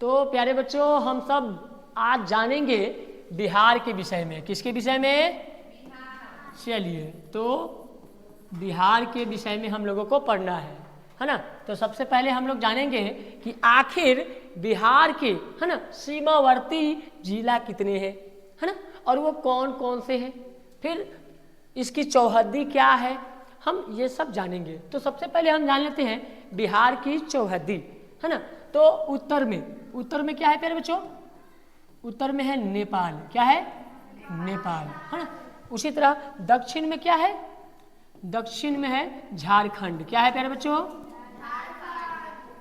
तो प्यारे बच्चों हम सब आज जानेंगे बिहार के विषय में। किसके विषय में? चलिए, तो बिहार के विषय में हम लोगों को पढ़ना है ना। तो सबसे पहले हम लोग जानेंगे कि आखिर बिहार के है ना सीमावर्ती जिला कितने हैं, है ना, और वो कौन कौन से हैं, फिर इसकी चौहद्दी क्या है, हम ये सब जानेंगे। तो सबसे पहले हम जान लेते हैं बिहार की चौहद्दी, है ना। तो उत्तर में क्या है प्यारे बच्चों? उत्तर में है नेपाल। क्या है? नेपाल, है ना। उसी तरह दक्षिण में क्या है? दक्षिण में है झारखंड। क्या है प्यारे बच्चों?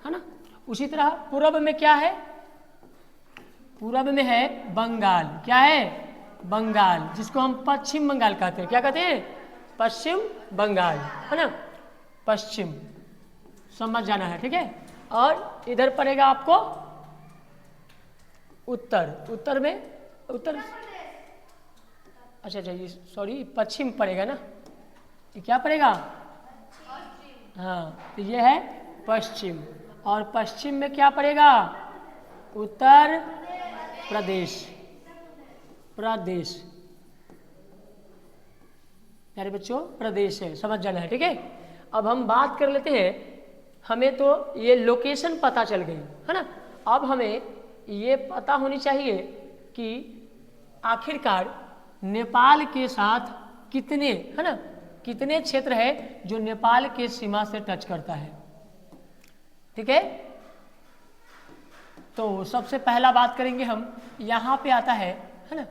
है ना। उसी तरह पूर्व में क्या है? पूर्व में है बंगाल। क्या है? बंगाल, जिसको हम पश्चिम बंगाल कहते हैं। क्या कहते हैं? पश्चिम बंगाल, है ना। पश्चिम समझ जाना है, ठीक है। और इधर पड़ेगा आपको उत्तर में अच्छा ये सॉरी पश्चिम पड़ेगा ना, ये क्या पड़ेगा? हाँ, तो ये है पश्चिम। और पश्चिम में क्या पड़ेगा? उत्तर प्रदेश। प्यारे बच्चों प्रदेश है, समझ जाना है, ठीक है। अब हम बात कर लेते हैं, हमें तो ये लोकेशन पता चल गई, है ना। अब हमें ये पता होनी चाहिए कि आखिरकार नेपाल के साथ कितने, है ना, कितने क्षेत्र है जो नेपाल के सीमा से टच करता है, ठीक है। तो सबसे पहला बात करेंगे हम, यहाँ पे आता है ना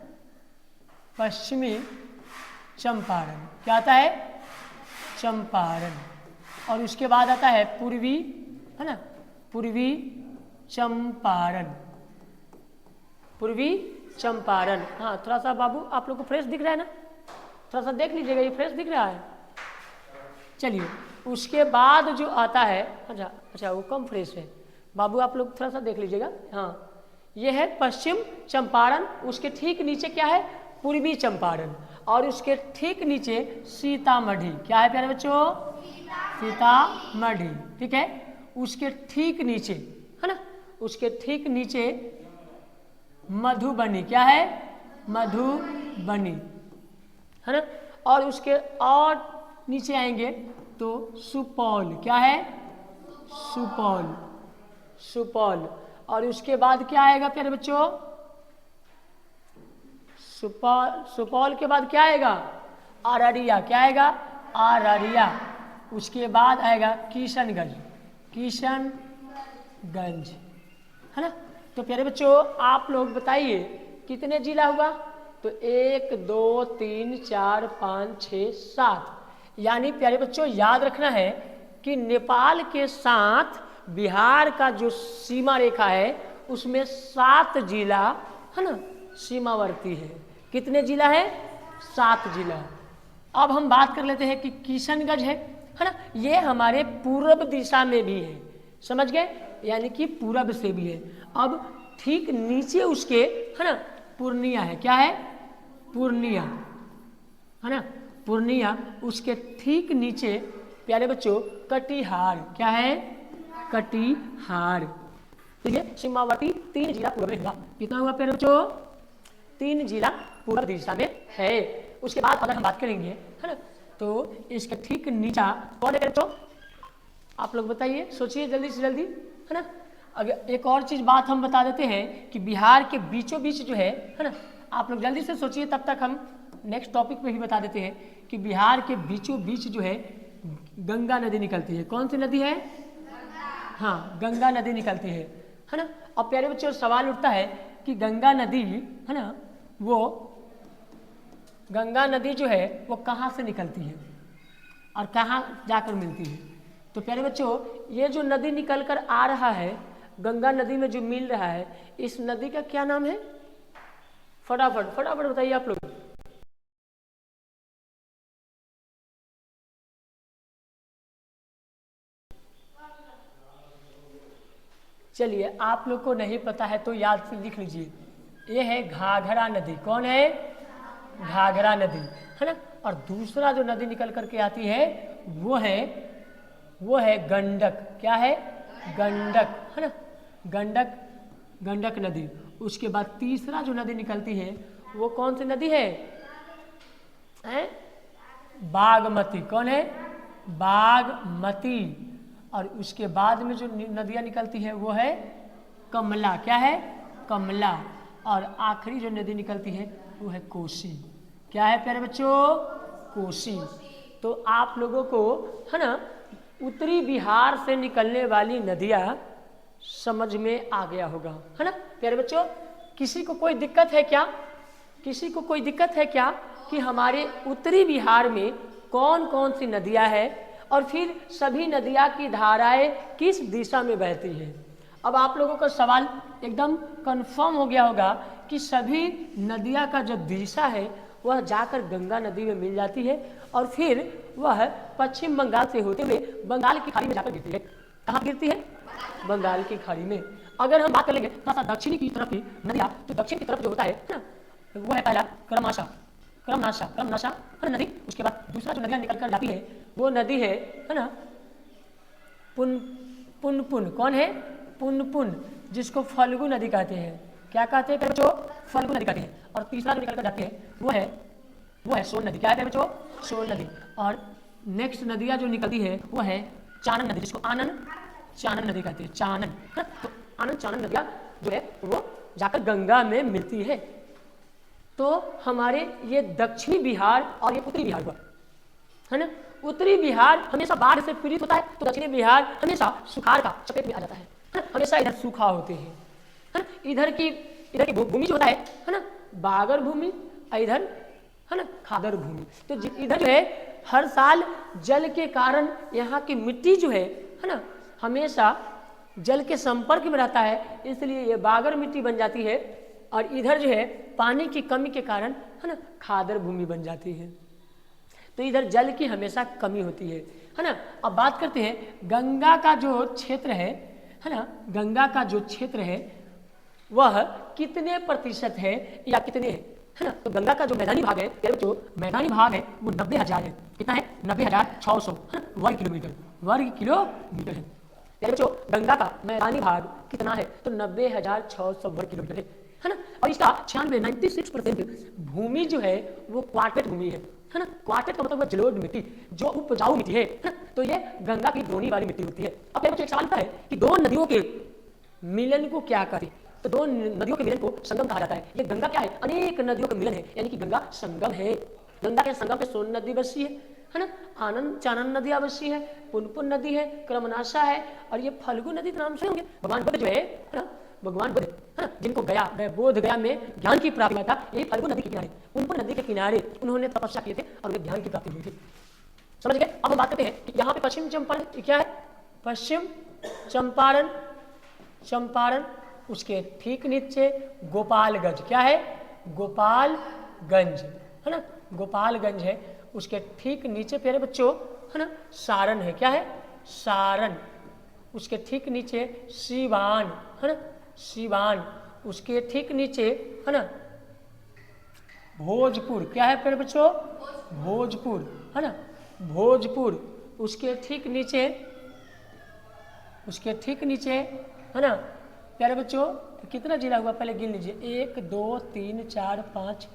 पश्चिमी चंपारण। क्या आता है? चंपारण। और उसके बाद आता है पूर्वी, है ना, पूर्वी चंपारण। हाँ, थोड़ा सा बाबू आप लोग को फ्रेश दिख रहा है ना, थोड़ा सा देख लीजिएगा, ये फ्रेश दिख रहा है। चलिए, उसके बाद जो आता है, अच्छा वो कम फ्रेश है बाबू, आप लोग थोड़ा सा देख लीजिएगा। हाँ, ये है पश्चिम चंपारण। उसके ठीक नीचे क्या है? पूर्वी चंपारण। और उसके ठीक नीचे सीतामढ़ी। क्या है प्यारे बच्चों? सीतामढ़ी, ठीक है। उसके ठीक नीचे, है ना, उसके ठीक नीचे मधुबनी। क्या है? मधुबनी, है ना। और उसके और नीचे आएंगे तो सुपौल। क्या है? सुपौल। और उसके बाद क्या आएगा प्यारे बच्चों? सुपौल के बाद क्या आएगा? अररिया। क्या आएगा? अररिया। उसके बाद आएगा किशनगंज, है ना। तो प्यारे बच्चों आप लोग बताइए कितने जिला हुआ? तो 1 2 3 4 5 6 7। यानी प्यारे बच्चों याद रखना है कि नेपाल के साथ बिहार का जो सीमा रेखा है उसमें 7 जिला, है ना, सीमावर्ती है। कितने जिला है? 7 जिला। अब हम बात कर लेते हैं कि किशनगंज है ना, ये हमारे पूर्व दिशा में भी है, समझ गए, यानी कि पूरब से भी है। अब ठीक नीचे उसके, है ना, पूर्णिया है। क्या है? पूर्णिया, है ना, पूर्णिया। उसके ठीक नीचे प्यारे बच्चों कटिहार। क्या है? कटिहार। तो ये सीमावर्ती 3 जिला पूर्व में हुआ। कितना हुआ प्यारे बच्चों? 3 जिला पूर्व दिशा में है। उसके बाद अगर हम बात करेंगे, है ना, तो इसके ठीक नीचा कौन है बच्चों? आप लोग बताइए, सोचिए जल्दी से जल्दी, है ना। अगर एक और चीज बात हम बता देते हैं कि बिहार के बीचों बीच जो है ना, आप लोग जल्दी से सोचिए, तब तक हम नेक्स्ट टॉपिक पे ही बता देते हैं कि बिहार के बीचों बीच जो है गंगा नदी निकलती है। कौन सी नदी है? हाँ, गंगा नदी निकलती है ना। अब प्यारे बच्चों सवाल उठता है कि गंगा नदी, है ना, वो गंगा नदी जो है वो कहाँ से निकलती है और कहाँ जाकर मिलती है? तो प्यारे बच्चों ये जो नदी निकल कर आ रहा है, गंगा नदी में जो मिल रहा है, इस नदी का क्या नाम है? फटाफट बताइए आप लोग। चलिए, आप लोग को नहीं पता है तो याद से लिख लीजिए, ये है घाघरा नदी। कौन है? घाघरा नदी, है ना। और दूसरा जो नदी निकल करके आती है वो है गंडक। क्या है? गंडक, है ना। गंडक गंडक नदी। उसके बाद तीसरा जो नदी निकलती है वो कौन सी नदी है? बागमती। कौन है? बागमती। और उसके बाद में जो नदियाँ निकलती है वो है कमला। क्या है? कमला। और आखिरी जो नदी निकलती है वो है कोसी। क्या है प्यारे बच्चों? कोसी। तो आप लोगों को है ना उत्तरी बिहार से निकलने वाली नदियाँ समझ में आ गया होगा, है ना प्यारे बच्चों। किसी को कोई दिक्कत है क्या? किसी को कोई दिक्कत है क्या कि हमारे उत्तरी बिहार में कौन कौन सी नदियाँ हैं और फिर सभी नदियाँ की धाराएं किस दिशा में बहती हैं? अब आप लोगों का सवाल एकदम कंफर्म हो गया होगा कि सभी नदियाँ का जो दिशा है वह जाकर गंगा नदी में मिल जाती है और फिर वह पश्चिम बंगाल से होते हुए बंगाल की खाड़ी में जाकर गिरती है। कहाँ गिरती है? बंगाल की खाड़ी में। अगर हम बात कर लेंगे थोड़ा सा दक्षिणी की तरफ की नदियाँ, तो दक्षिण की तरफ जो होता है ना वो है पहला क्रमनाशा नदी। उसके बाद दूसरा जो नदियाँ निकल कर जाती है वो नदी है ना पुनपुन। कौन है? पुनपुन, जिसको फल्गु नदी कहते हैं। क्या कहते हैं बच्चों? फल्गु नदी कहते हैं। और तीसरा जो निकल कर जाती है वो है सोन नदी। क्या है बच्चों? सोन नदी। और नेक्स्ट नदियाँ जो निकलती है वो है चानन नदी, जिसको आनंद चानन नदी कहते हैं। चानन, तो आनंद चानन नदियाँ जो है वो जाकर गंगा में मिलती है। तो हमारे ये दक्षिणी बिहार और ये उत्तरी बिहार हुआ, है ना। उत्तरी बिहार हमेशा बाढ़ से पीड़ित होता है, तो दक्षिणी बिहार हमेशा सुखाड़ का चपेट में आ जाता है। हमेशा इधर सूखा होते हैं, है ना। इधर की भूमि जो होता है ना बागर भूमि, इधर है ना खादर भूमि। तो इधर जो है हर साल जल के कारण यहाँ की मिट्टी जो है ना हमेशा जल के संपर्क में रहता है, इसलिए ये बागर मिट्टी बन जाती है। और इधर जो है पानी की कमी के कारण है ना खादर भूमि बन जाती है। तो इधर जल की हमेशा कमी होती है ना। अब बात करते हैं गंगा का जो क्षेत्र है ना, गंगा का जो क्षेत्र है वह कितने प्रतिशत है या कितने है ना। तो गंगा का जो मैदानी भाग है, जो मैदानी भाग है वो 90,000 है। कितना है? 90,600 वर्ग किलोमीटर है। यानी बच्चों गंगा का मैदानी भाग कितना है? तो 90,600 वर्ग किलोमीटर है ना। और इसका 96% भूमि जो है वो क्वार्टेट भूमि है ना। क्वार्टेट का मतलब जलोढ़ मिट्टी, जो उपजाऊ मिट्टी है ना। तो ये गंगा की दोनी वाली मिट्टी होती है। अब बच्चों एक सवाल आता है कि दो नदियों के मिलन को क्या करें? तो दो नदियों के मिलन को संगम कहा जाता है। ये गंगा क्या है? अनेक नदियों का मिलन है, यानी कि गंगा संगम है। गंगा के संगम पे सोन नदी बसी है ना, आनंद चानन नदी बसी है, पुनपुन नदी है, क्रमनाशा है और ये फल्गु नदी के नाम से होंगे। भगवान बुद्ध जो है ना, भगवान बुद्ध है ना, जिनको बोध गया में ज्ञान की प्राप्ति हुआ था, यही फल्गु नदी के किनारे, पुनपुन नदी के किनारे उन्होंने तपस्या किए थे और उन्हें ज्ञान की प्राप्ति हुई थी। समझ गए? अब हम बात करते हैं कि यहाँ पे पश्चिम चंपारण क्या है? पश्चिम चंपारण, उसके ठीक नीचे गोपालगंज। क्या है? गोपालगंज है ना, गोपालगंज है। उसके ठीक नीचे प्यारे बच्चों है ना सारण है। क्या है? सारण। उसके ठीक नीचे सीवान है ना, सीवान। उसके ठीक नीचे है ना भोजपुर। क्या है प्यारे बच्चों? भोजपुर है ना, भोजपुर। उसके ठीक नीचे है ना प्यारे बच्चों कितना जिला हुआ पहले गिन लीजिए, 1 2 3 4 5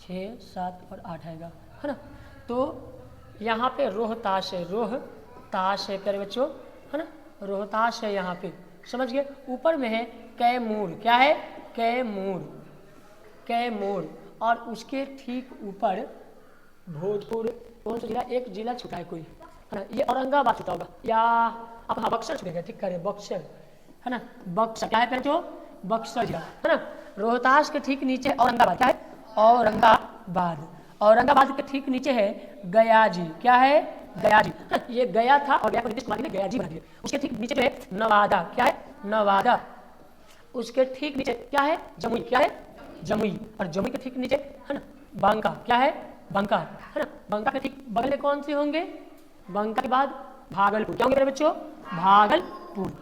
6 7 और 8 आएगा है ना। तो यहाँ पे रोहतास है प्यारे बच्चों है ना, रोहतास है यहाँ पे। समझ गए? ऊपर में है कैमूर। क्या है? कैमूर। और उसके ठीक ऊपर भोजपुर। कौन सा जिला? एक जिला छूटा है कोई है ना, ये औरंगाबाद छूटा होगा या अब हाँ बक्सर छूटेगा। ठीक करें, बक्सर है ना, बक्सर। क्या है प्यारे बच्चों? बक्सर जिला है ना। रोहतास के ठीक नीचे औरंगाबाद। क्या है? औरंगाबाद के ठीक नीचे है गया जी। क्या है? गया जी। ये गया था और गया को नीतीश कुमार ने गया जी बना दिया। उसके ठीक नीचे जो है नवादा। क्या है? नवादा। उसके ठीक नीचे क्या है? जमुई। क्या है? जमुई। और जमुई के ठीक नीचे है ना बांका। क्या है? बांका है ना। बांका के ठीक बगल में कौन से होंगे? बांका के बाद भागलपुर। क्या होंगे मेरे बच्चों? भागलपुर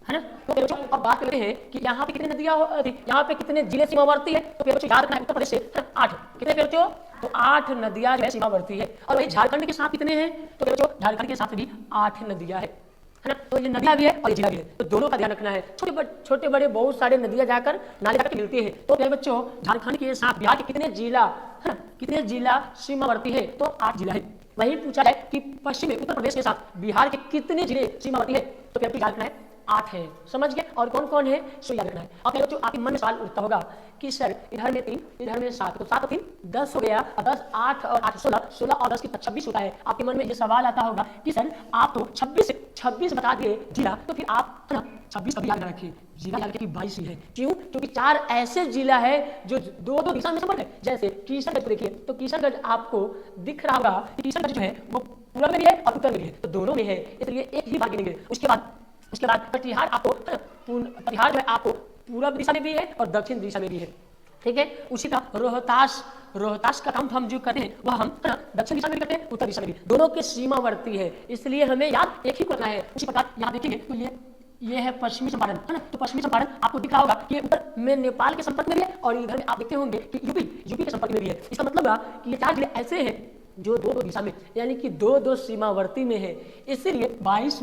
है ना। तो बच्चों अब बात करते हैं कि यहाँ पे कितनी नदियाँ, यहाँ पे कितने जिले सीमावर्ती है? तो बच्चों याद रखना है उत्तर प्रदेश से 8। कितने बच्चों? तो 8 नदियाँ जो है सीमावर्ती है। और वही झारखंड के साथ कितने हैं? तो बच्चों झारखंड के साथ भी 8 नदियाँ है है ना। तो ये नदियाँ भी है और ये जिला भी है, तो दोनों का ध्यान रखना है। छोटे बड़े बहुत सारे नदियाँ जाकर नाले जाकर मिलती है। तो प्यारे बच्चों, झारखंड के साथ बिहार के कितने जिला, है ना, कितने जिला सीमावर्ती है? तो 8 जिला है। वही पूछा जाए कि पश्चिम में उत्तर प्रदेश के साथ बिहार के कितने जिले सीमावर्ती है? तो प्यारे याद रखना है 8 है। समझ गए? और कौन कौन है सो याद रखना है। और बच्चों आपके मन में सवाल उठता होगा कि सर इधर में 3 इधर में 7, तो 7 और 3 10 हो गया, और 10 8 और 8 16, 16 और 10 कितना 26 होता है। आपके मन में ये सवाल आता होगा कि सर आप तो 26 बता दिए जिला, तो फिर आप, है ना, 26 कभी याद न रखिए, जिला याद रखिए कि 22 ही है। क्यों? क्योंकि 4 ऐसे जिला है जो दो दिशा में संबंध है। जैसे किशनगंज देखिए, तो किशनगंज आपको दिख रहा होगा कि किशनगंज जो है वो पूर्व में भी है और उत्तर में भी है, तो दोनों में है, इसलिए एक ही बार गिनेंगे। उसके बाद कटिहार आपको, कटिहार जो है आपको पूर्व दिशा में भी है और दक्षिण दिशा में भी है, ठीक है। उसी का रोहतास का काम हम जो करते हैं वह हम दक्षिण दिशा में भी करते हैं, उत्तर दिशा में भी, दोनों के सीमावर्ती है, इसलिए हमें याद एक ही करना है। उसी प्रकार यहाँ देखेंगे तो ये है पश्चिमी चंपारण, है ना। तो पश्चिमी चंपारण आपको दिख रहा होगा कि ऊपर में नेपाल के संपर्क में भी है और इधर में आप देखते होंगे कि यूपी के संपर्क में भी है। इसका मतलब है कि ये 4 जिले ऐसे हैं जो दो दिशा में, यानी कि दो सीमावर्ती में है, इसीलिए 22